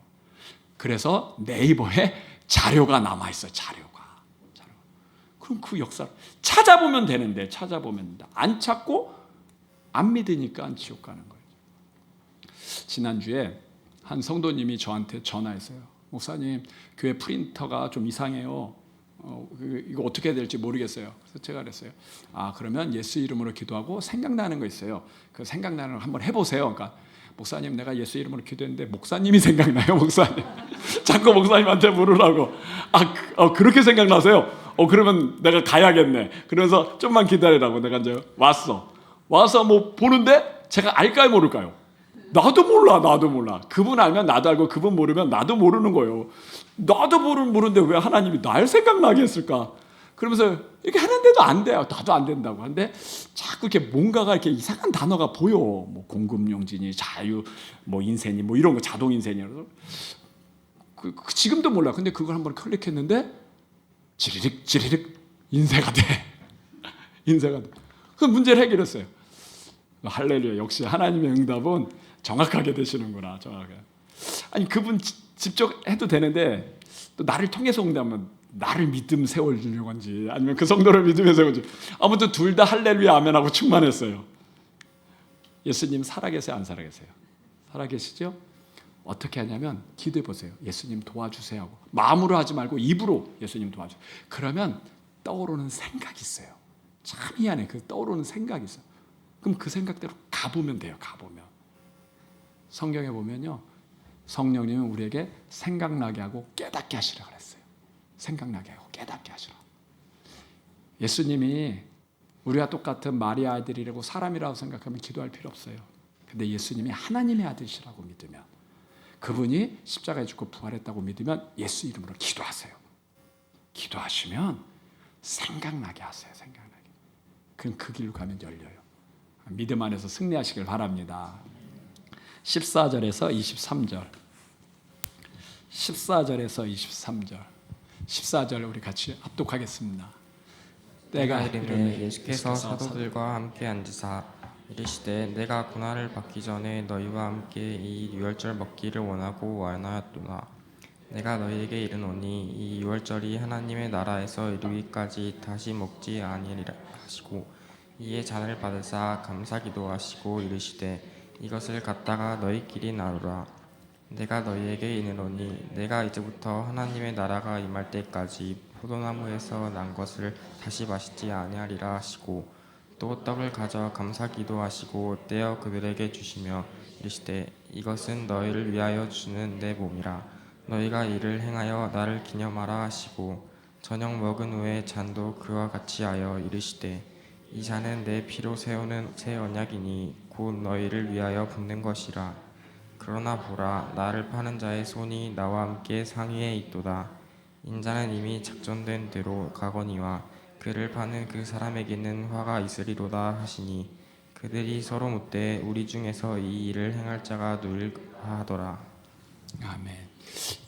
그래서 네이버에 자료가 남아있어요. 자료가. 그럼 그 역사를 찾아보면 되는데 찾아보면 안 찾고 안 믿으니까 지옥 가는 거예요. 지난주에 한 성도님이 저한테 전화했어요. 목사님, 교회 프린터가 좀 이상해요. 이거 어떻게 해야 될지 모르겠어요. 그래서 제가 그랬어요. 그러면 예수 이름으로 기도하고 생각나는 거 있어요. 그 생각나는 걸 한번 해보세요. 그러니까 목사님, 내가 예수 이름으로 기도했는데 목사님이 생각나요, 목사님. 자꾸 목사님한테 물으라고. 그렇게 생각나세요? 그러면 내가 가야겠네. 그래서 좀만 기다리라고 내가 이제 와서 뭐 보는데 제가 알까요, 모를까요? 나도 몰라. 그분 알면 나도 알고 그분 모르면 나도 모르는 거예요. 나도 모르는데 왜 하나님이 날 생각나게 했을까? 그러면서 이렇게 하는데도 안 돼요. 나도 안 된다고 하는데 자꾸 이렇게 뭔가가 이렇게 이상한 단어가 보여. 뭐 공급용진이, 자유, 뭐 인센이, 뭐 이런 거 자동 인센이라서 지금도 몰라. 근데 그걸 한번 클릭했는데 지리릭 인쇄가 돼. 인쇄가 돼. 그 문제를 해결했어요. 할렐루야. 역시 하나님의 응답은 정확하게 되시는구나. 정확하게. 아니 그분 직접 해도 되는데 또 나를 통해서 응답하면 나를 믿음 세워주려고 한지 아니면 그 성도를 믿음에 세워주지. 아무튼 둘 다 할렐루야 아멘하고 충만했어요. 예수님 살아계세요? 안 살아계세요? 살아계시죠? 어떻게 하냐면 기도해 보세요. 예수님 도와주세요 하고 마음으로 하지 말고 입으로 예수님 도와주세요. 그러면 떠오르는 생각이 있어요. 참 희한해. 그 떠오르는 생각이 있어요. 그럼 그 생각대로 가보면 돼요. 가보면. 성경에 보면요. 성령님은 우리에게 생각나게 하고 깨닫게 하시라 그랬어요. 생각나게 하고 깨닫게 하시라. 예수님이 우리와 똑같은 마리아 아들이라고 사람이라고 생각하면 기도할 필요 없어요. 근데 예수님이 하나님의 아들이시라고 믿으면 그분이 십자가에 죽고 부활했다고 믿으면 예수 이름으로 기도하세요. 기도하시면 생각나게 하세요. 생각나게. 그럼 그 길로 가면 열려요. 믿음 안에서 승리하시길 바랍니다. 14절에서 23절. 14절에서 23절. 14절 우리 같이 합독하겠습니다. 때가 이르매 예수께서 사도들과 함께 앉으사 이르시되 내가 고난을 받기 전에 너희와 함께 이 유월절 먹기를 원하고 원하였도다. 내가 너희에게 이르노니 이 유월절이 하나님의 나라에서 이르기까지 다시 먹지 아니하리라 하시고 이에 잔을 받으사 감사기도 하시고 이르시되 이것을 갖다가 너희끼리 나누라. 내가 너희에게 이르노니 내가 이제부터 하나님의 나라가 임할 때까지 포도나무에서 난 것을 다시 마시지 아니하리라 하시고 또 떡을 가져 감사기도 하시고 떼어 그들에게 주시며 이르시되 이것은 너희를 위하여 주는 내 몸이라. 너희가 이를 행하여 나를 기념하라 하시고 저녁 먹은 후에 잔도 그와 같이 하여 이르시되 이 잔은 내 피로 세우는 새 언약이니 곧 너희를 위하여 붓는 것이라. 그러나 보라 나를 파는 자의 손이 나와 함께 상위에 있도다. 인자는 이미 작전된 대로 가거니와 그를 파는 그 사람에게는 화가 있으리로다 하시니 그들이 서로 묻되 우리 중에서 이 일을 행할 자가 누구일까 하더라. 아멘.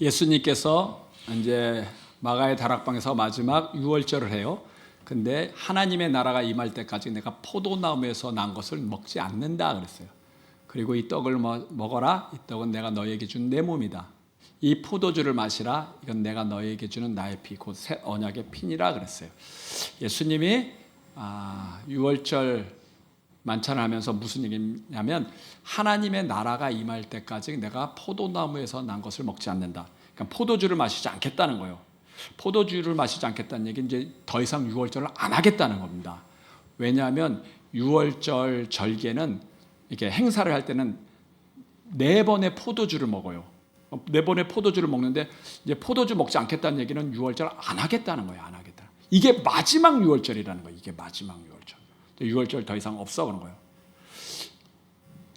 예수님께서 이제 마가의 다락방에서 마지막 유월절을 해요. 근데 하나님의 나라가 임할 때까지 내가 포도나무에서 난 것을 먹지 않는다 그랬어요. 그리고 이 떡을 먹어라. 이 떡은 내가 너희에게 준 내 몸이다. 이 포도주를 마시라. 이건 내가 너희에게 주는 나의 피, 곧 새 언약의 피니라 그랬어요. 예수님이 유월절 만찬을 하면서 무슨 얘기냐면 하나님의 나라가 임할 때까지 내가 포도나무에서 난 것을 먹지 않는다. 그러니까 포도주를 마시지 않겠다는 거예요. 포도주를 마시지 않겠다는 얘기는 이제 더 이상 유월절을 안 하겠다는 겁니다. 왜냐하면 유월절 절개는 이렇게 행사를 할 때는 4번의 포도주를 먹어요. 4번의 포도주를 먹는데 이제 포도주 먹지 않겠다는 얘기는 유월절 안 하겠다는 거예요. 안 하겠다. 이게 마지막 유월절이라는 거예요. 이게 마지막 유월절. 유월절 더 이상 없어 그런 거예요.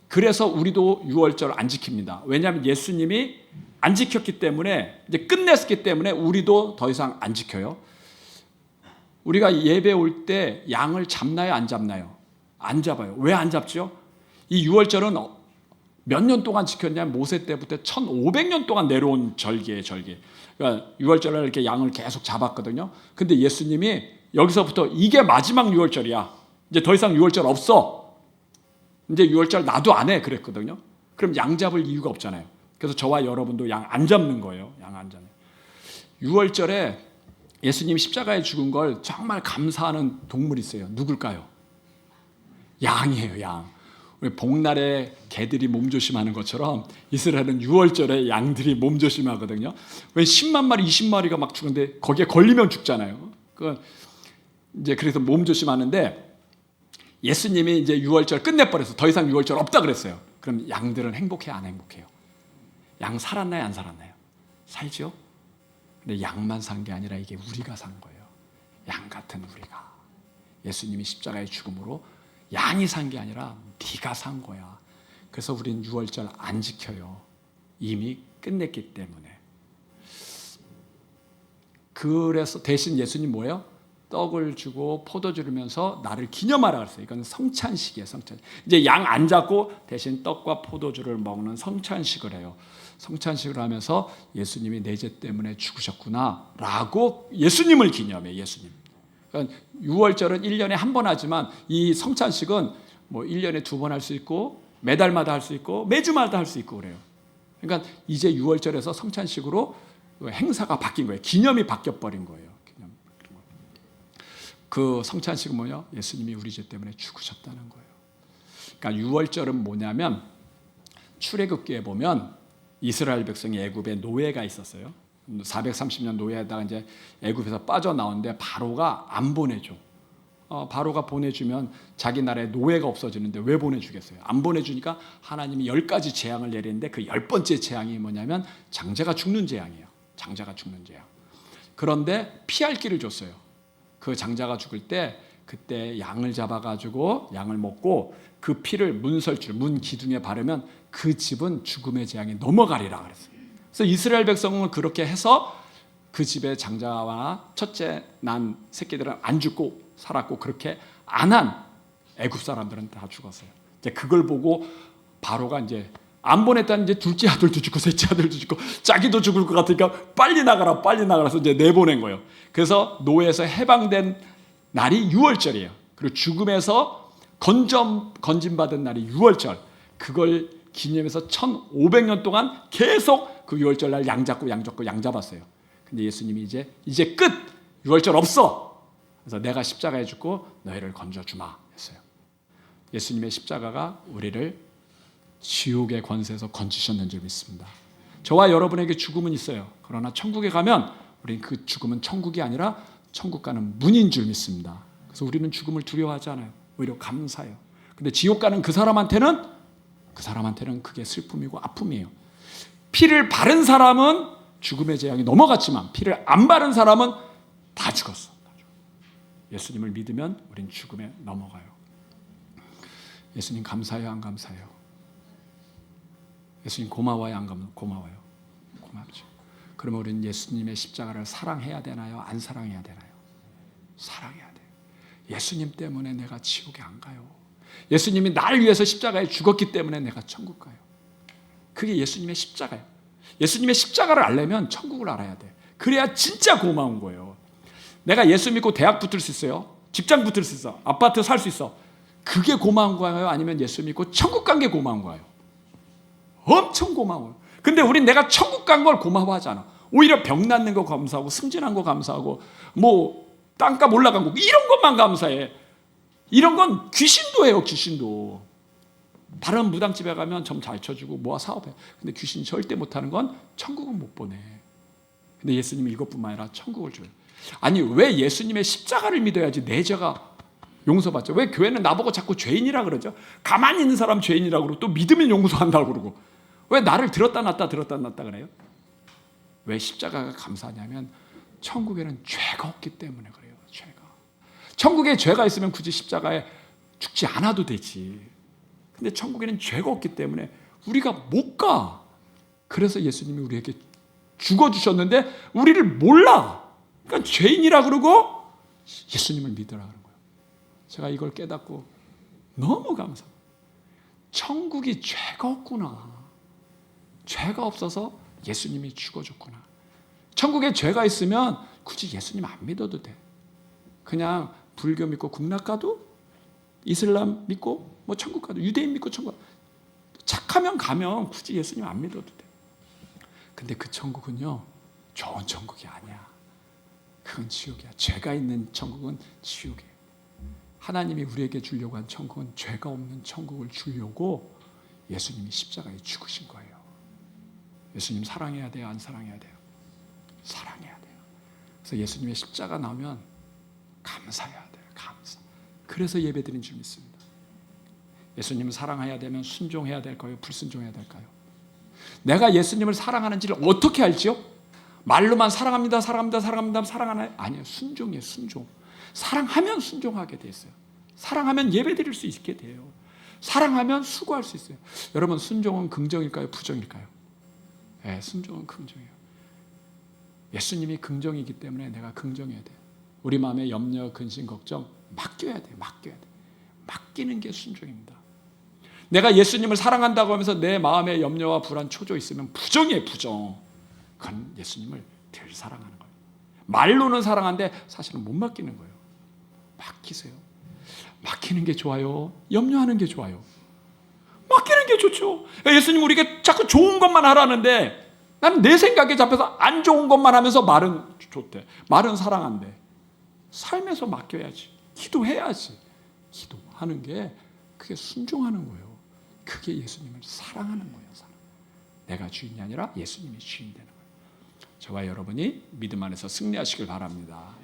그래서 우리도 유월절 안 지킵니다. 왜냐하면 예수님이 안 지켰기 때문에 이제 끝냈기 때문에 우리도 더 이상 안 지켜요. 우리가 예배 올 때 양을 잡나요? 안 잡나요? 안 잡아요. 왜 안 잡죠? 이 유월절은 몇 년 동안 지켰냐면 모세 때부터 1500년 동안 내려온 절기예요. 절기. 그러니까 유월절을 이렇게 양을 계속 잡았거든요. 근데 예수님이 여기서부터 이게 마지막 유월절이야. 이제 더 이상 유월절 없어. 이제 유월절 나도 안 해. 그랬거든요. 그럼 양 잡을 이유가 없잖아요. 그래서 저와 여러분도 양 안 잡는 거예요. 양 안 잡는. 유월절에 예수님이 십자가에 죽은 걸 정말 감사하는 동물이 있어요. 누굴까요? 양이에요. 양. 우리 복날에 개들이 몸조심하는 것처럼 이스라엘은 유월절에 양들이 몸조심하거든요. 왜 10만 마리, 20마리가 막 죽는데 거기에 걸리면 죽잖아요. 이제 그래서 몸조심하는데 예수님이 이제 유월절 끝내버려서 더 이상 유월절 없다 그랬어요. 그럼 양들은 행복해요, 안 행복해요? 양 살았나요, 안 살았나요? 살죠? 근데 양만 산 게 아니라 이게 우리가 산 거예요. 양 같은 우리가. 예수님이 십자가의 죽음으로 양이 산 게 아니라 네가 산 거야. 그래서 우린 유월절 안 지켜요. 이미 끝냈기 때문에. 그래서 대신 예수님 뭐예요? 떡을 주고 포도주를 주면서 나를 기념하라 그랬어요. 이건 성찬식이에요. 성찬식. 이제 양 안 잡고 대신 떡과 포도주를 먹는 성찬식을 해요. 성찬식을 하면서 예수님이 내 죄 때문에 죽으셨구나라고 예수님을 기념해. 예수님. 그러니까 유월절은 1년에 한 번 하지만 이 성찬식은 뭐 1년에 2번 할 수 있고 매달마다 할 수 있고 매주마다 할 수 있고 그래요. 그러니까 이제 유월절에서 성찬식으로 행사가 바뀐 거예요. 기념이 바뀌어 버린 거예요. 그 성찬식은 뭐냐? 예수님이 우리 죄 때문에 죽으셨다는 거예요. 그러니까 유월절은 뭐냐면 출애굽기에 보면 이스라엘 백성이 애굽에 노예가 있었어요. 430년 노예하다가 이제 애굽에서 빠져나오는데 바로가 안 보내줘. 바로가 보내주면 자기 나라에 노예가 없어지는데 왜 보내주겠어요? 안 보내주니까 하나님이 10가지 재앙을 내리는데 그 10번째 재앙이 뭐냐면 장자가 죽는 재앙이에요. 장자가 죽는 재앙. 그런데 피할 길을 줬어요. 그 장자가 죽을 때 그때 양을 잡아가지고 양을 먹고 그 피를 문설줄, 문 기둥에 바르면 그 집은 죽음의 재앙이 넘어가리라 그랬어요. 그래서 이스라엘 백성은 그렇게 해서 그 집의 장자와 첫째 난 새끼들은 안 죽고 살았고 그렇게 안 한 애굽 사람들은 다 죽었어요. 이제 그걸 보고 바로가 이제 안 보냈다는 이제 둘째 아들도 죽고 셋째 아들도 죽고 자기도 죽을 것 같으니까 빨리 나가라 빨리 나가라서 이제 내보낸 거예요. 그래서 노예에서 해방된 날이 6월절이에요. 그리고 죽음에서 건진받은 날이 6월절. 그걸 기념해서 1500년 동안 계속 그 6월절 날 양 잡았어요. 근데 예수님이 이제 끝! 6월절 없어! 그래서 내가 십자가에 죽고 너희를 건져주마 했어요. 예수님의 십자가가 우리를 지옥의 권세에서 건지셨는 줄 믿습니다. 저와 여러분에게 죽음은 있어요. 그러나 천국에 가면 우리는 그 죽음은 천국이 아니라 천국 가는 문인 줄 믿습니다. 그래서 우리는 죽음을 두려워하지 않아요. 오히려 감사해요. 근데 지옥 가는 그 사람한테는 그게 슬픔이고 아픔이에요. 피를 바른 사람은 죽음의 재앙이 넘어갔지만 피를 안 바른 사람은 다 죽었어. 예수님을 믿으면 우린 죽음에 넘어가요. 예수님 감사해요, 안 감사해요? 예수님 고마워요, 안 고마워요? 고맙죠. 그러면 우리는 예수님의 십자가를 사랑해야 되나요? 안 사랑해야 되나요? 사랑해야 돼요. 예수님 때문에 내가 지옥에 안 가요. 예수님이 나를 위해서 십자가에 죽었기 때문에 내가 천국 가요. 그게 예수님의 십자가예요. 예수님의 십자가를 알려면 천국을 알아야 돼. 그래야 진짜 고마운 거예요. 내가 예수 믿고 대학 붙을 수 있어요. 직장 붙을 수 있어. 아파트 살 수 있어. 그게 고마운 거예요? 아니면 예수 믿고 천국 간 게 고마운 거예요? 엄청 고마워요. 근데 우린 내가 천국 간 걸 고마워하지 않아. 오히려 병 낫는 거 감사하고 승진한 거 감사하고 뭐 땅값 올라간 거 이런 것만 감사해. 이런 건 귀신도 해요. 귀신도. 다른 무당집에 가면 점 잘 쳐주고 모아 사업해. 근데 귀신이 절대 못하는 건 천국은 못 보내. 근데 예수님이 이것뿐만 아니라 천국을 줘요. 아니 왜 예수님의 십자가를 믿어야지 내 죄가 용서받죠? 왜 교회는 나보고 자꾸 죄인이라 그러죠? 가만히 있는 사람 죄인이라 그러고 또 믿으면 용서한다고 그러고 왜 나를 들었다 놨다 그래요? 왜 십자가가 감사하냐면 천국에는 죄가 없기 때문에 그래요. 죄가. 천국에 죄가 있으면 굳이 십자가에 죽지 않아도 되지. 근데 천국에는 죄가 없기 때문에 우리가 못 가. 그래서 예수님이 우리에게 죽어주셨는데 우리를 몰라. 그러니까 죄인이라 그러고 예수님을 믿으라 그런 거예요. 제가 이걸 깨닫고 너무 감사합니다. 천국이 죄가 없구나. 죄가 없어서 예수님이 죽어줬구나. 천국에 죄가 있으면 굳이 예수님 안 믿어도 돼. 그냥 불교 믿고 국락 가도 이슬람 믿고 뭐 천국 가도 유대인 믿고 천국 가도 착하면 가면 굳이 예수님 안 믿어도 돼. 근데 그 천국은요 좋은 천국이 아니야. 그건 지옥이야. 죄가 있는 천국은 지옥이에요. 하나님이 우리에게 주려고 한 천국은 죄가 없는 천국을 주려고 예수님이 십자가에 죽으신 거예요. 예수님 사랑해야 돼요? 안 사랑해야 돼요? 사랑해야 돼요. 그래서 예수님의 십자가 나오면 감사해야 돼요. 감사. 그래서 예배드린 줄 믿습니다. 예수님을 사랑해야 되면 순종해야 될까요? 불순종해야 될까요? 내가 예수님을 사랑하는지를 어떻게 알지요? 말로만 사랑합니다, 사랑하나요? 아니에요. 순종이에요, 순종. 사랑하면 순종하게 돼 있어요. 사랑하면 예배드릴 수 있게 돼요. 사랑하면 수고할 수 있어요. 여러분, 순종은 긍정일까요? 부정일까요? 네, 순종은 긍정이에요. 예수님이 긍정이기 때문에 내가 긍정해야 돼요. 우리 마음의 염려, 근심, 걱정 맡겨야 돼요. 맡기는 게 순종입니다. 내가 예수님을 사랑한다고 하면서 내 마음에 염려와 불안, 초조 있으면 부정이에요. 부정. 그건 예수님을 덜 사랑하는 거예요. 말로는 사랑하는데 사실은 못 맡기는 거예요. 맡기세요. 맡기는 게 좋아요? 염려하는 게 좋아요? 맡기는 게 좋죠. 예수님 우리에게 자꾸 좋은 것만 하라는데 나는 내 생각에 잡혀서 안 좋은 것만 하면서 말은 좋대. 말은 사랑한대. 삶에서 맡겨야지. 기도해야지. 기도하는 게 그게 순종하는 거예요. 그게 예수님을 사랑하는 거예요. 사랑. 내가 주인이 아니라 예수님이 주인 되는 거예요. 저와 여러분이 믿음 안에서 승리하시길 바랍니다.